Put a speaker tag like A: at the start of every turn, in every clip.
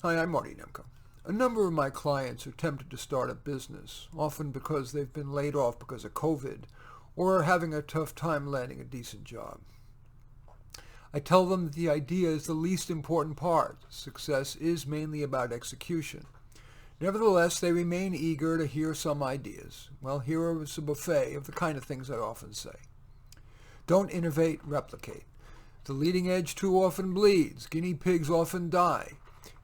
A: Hi, I'm Marty Nemko. A number of my clients are tempted to start a business, often because they've been laid off because of COVID or are having a tough time landing a decent job. I tell them that the idea is the least important part. Success is mainly about execution. Nevertheless, they remain eager to hear some ideas. Well, here is a buffet of the kind of things I often say. Don't innovate, replicate. The leading edge too often bleeds. Guinea pigs often die.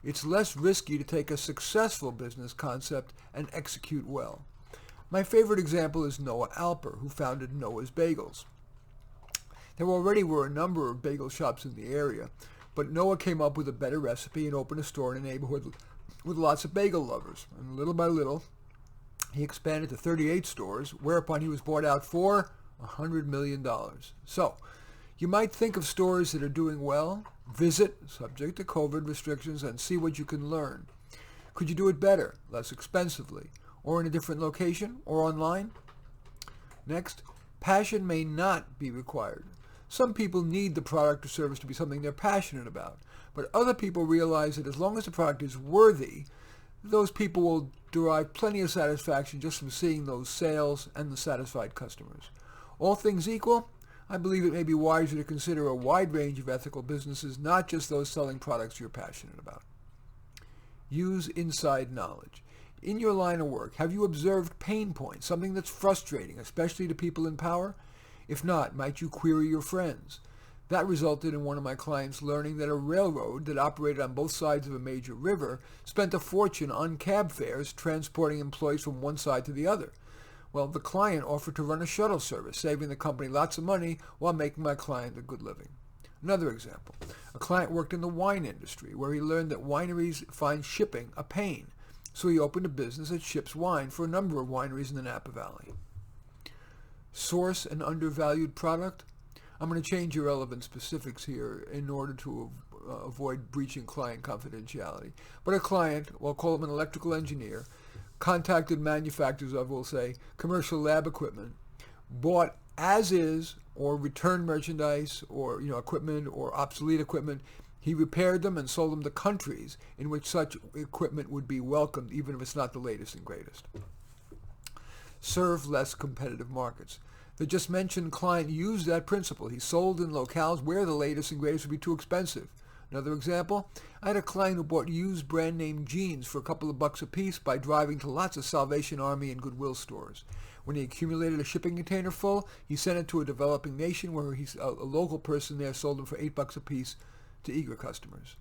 A: It's less risky to take a successful business concept and execute well. My favorite example is Noah Alper, who founded Noah's Bagels. There already were a number of bagel shops in the area, but Noah came up with a better recipe and opened a store in a neighborhood with lots of bagel lovers. And little by little, he expanded to 38 stores, whereupon he was bought out for $100 million. So, you might think of stores that are doing well, visit, subject to COVID restrictions, and see what you can learn. Could you do it better, less expensively, or in a different location, or online? Next, passion may not be required. Some people need the product or service to be something they're passionate about, but other people realize that as long as the product is worthy, those people will derive plenty of satisfaction just from seeing those sales and the satisfied customers. All things equal, I believe it may be wiser to consider a wide range of ethical businesses, not just those selling products you're passionate about. Use inside knowledge. In your line of work, have you observed pain points, something that's frustrating, especially to people in power? If not, might you query your friends? That resulted in one of my clients learning that a railroad that operated on both sides of a major river spent a fortune on cab fares transporting employees from one side to the other. Well, the client offered to run a shuttle service, saving the company lots of money while making my client a good living. Another example, a client worked in the wine industry where he learned that wineries find shipping a pain, so he opened a business that ships wine for a number of wineries in the Napa Valley. Source an undervalued product? I'm going to change irrelevant specifics here in order to avoid breaching client confidentiality. But a client, we'll call him an electrical engineer, contacted manufacturers of, we'll say, commercial lab equipment, bought as is or returned merchandise or equipment or obsolete equipment. He repaired them and sold them to countries in which such equipment would be welcomed, even if it's not the latest and greatest. Serve less competitive markets. The just mentioned client used that principle. He sold in locales where the latest and greatest would be too expensive. Another example, I had a client who bought used brand name jeans for a couple of bucks a piece by driving to lots of Salvation Army and Goodwill stores. When he accumulated a shipping container full, he sent it to a developing nation where a local person there sold them for $8 a piece to eager customers.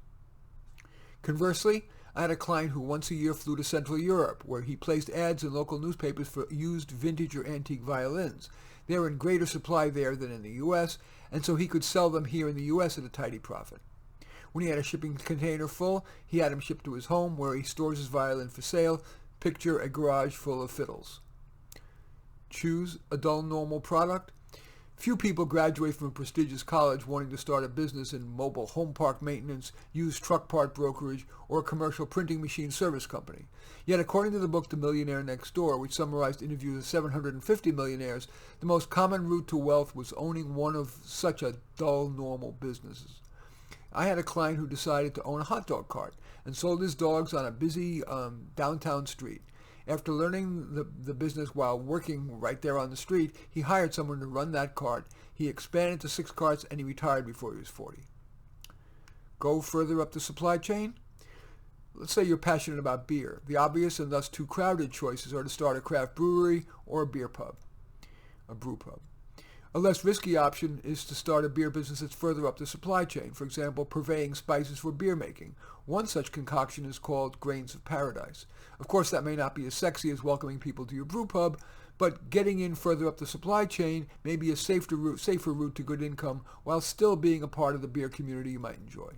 A: Conversely, I had a client who once a year flew to Central Europe, where he placed ads in local newspapers for used vintage or antique violins. They are in greater supply there than in the U.S., and so he could sell them here in the U.S. at a tidy profit. When he had a shipping container full, he had them shipped to his home, where he stores his violin for sale. Picture a garage full of fiddles. Choose a dull, normal product. Few people graduate from a prestigious college wanting to start a business in mobile home park maintenance, used truck part brokerage, or a commercial printing machine service company. Yet, according to the book The Millionaire Next Door, which summarized interviews of 750 millionaires, the most common route to wealth was owning one of such a dull, normal businesses. I had a client who decided to own a hot dog cart and sold his dogs on a busy downtown street. After learning the business while working right there on the street, he hired someone to run that cart. He expanded to 6 carts and he retired before he was 40. Go further up the supply chain? Let's say you're passionate about beer. The obvious and thus too crowded choices are to start a craft brewery or a brew pub. A less risky option is to start a beer business that's further up the supply chain, for example, purveying spices for beer making. One such concoction is called Grains of Paradise. Of course, that may not be as sexy as welcoming people to your brew pub, but getting in further up the supply chain may be a safer route to good income while still being a part of the beer community you might enjoy.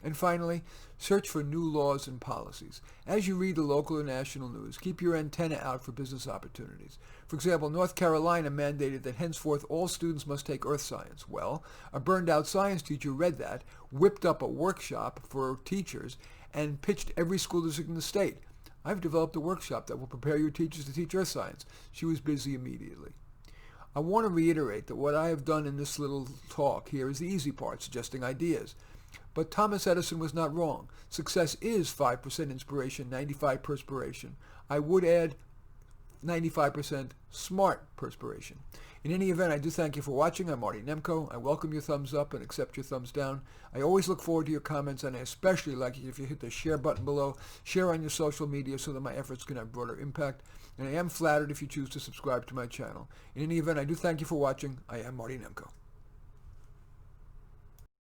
A: And finally, search for new laws and policies. As you read the local or national news, keep your antenna out for business opportunities. For example, North Carolina mandated that henceforth all students must take earth science. Well, a burned-out science teacher read that, whipped up a workshop for teachers, and pitched every school district in the state. I've developed a workshop that will prepare your teachers to teach earth science. She was busy immediately. I want to reiterate that what I have done in this little talk here is the easy part, suggesting ideas. But Thomas Edison was not wrong. Success is 5% inspiration, 95% perspiration. I would add 95% smart perspiration. In any event, I do thank you for watching. I'm Marty Nemko. I welcome your thumbs up and accept your thumbs down. I always look forward to your comments, and I especially like it if you hit the share button below. Share on your social media so that my efforts can have broader impact. And I am flattered if you choose to subscribe to my channel. In any event, I do thank you for watching. I am Marty Nemko.